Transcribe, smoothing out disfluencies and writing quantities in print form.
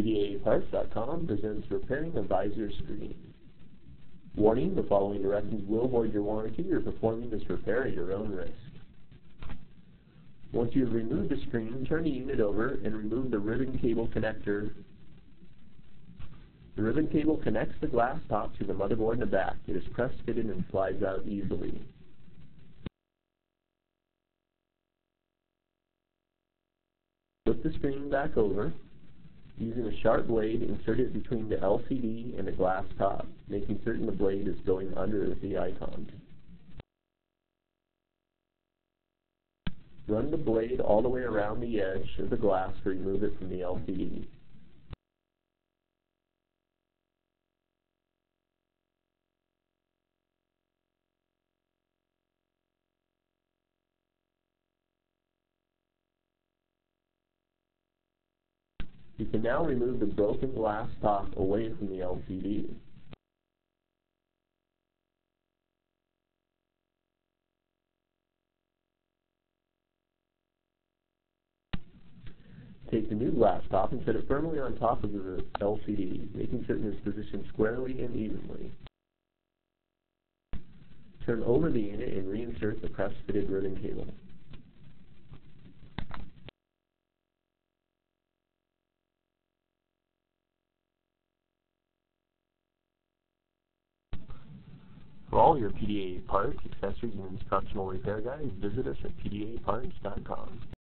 PDAparts.com presents repairing a visor screen. Warning, the following directions will void your warranty. You're performing this repair at your own risk. Once you have removed the screen, turn the unit over and remove the ribbon cable connector. The ribbon cable connects the glass top to the motherboard in the back. It is press fitted and slides out easily. Flip the screen back over. Using a sharp blade, insert it between the LCD and the glass top, making certain the blade is going under the icons. Run the blade all the way around the edge of the glass to remove it from the LCD. You can now remove the broken glass top away from the LCD. Take the new glass top and set it firmly on top of the LCD, making certain it's positioned squarely and evenly. Turn over the unit and reinsert the press-fitted ribbon cable. For all your PDA parts, accessories, and instructional repair guides, visit us at PDAparts.com.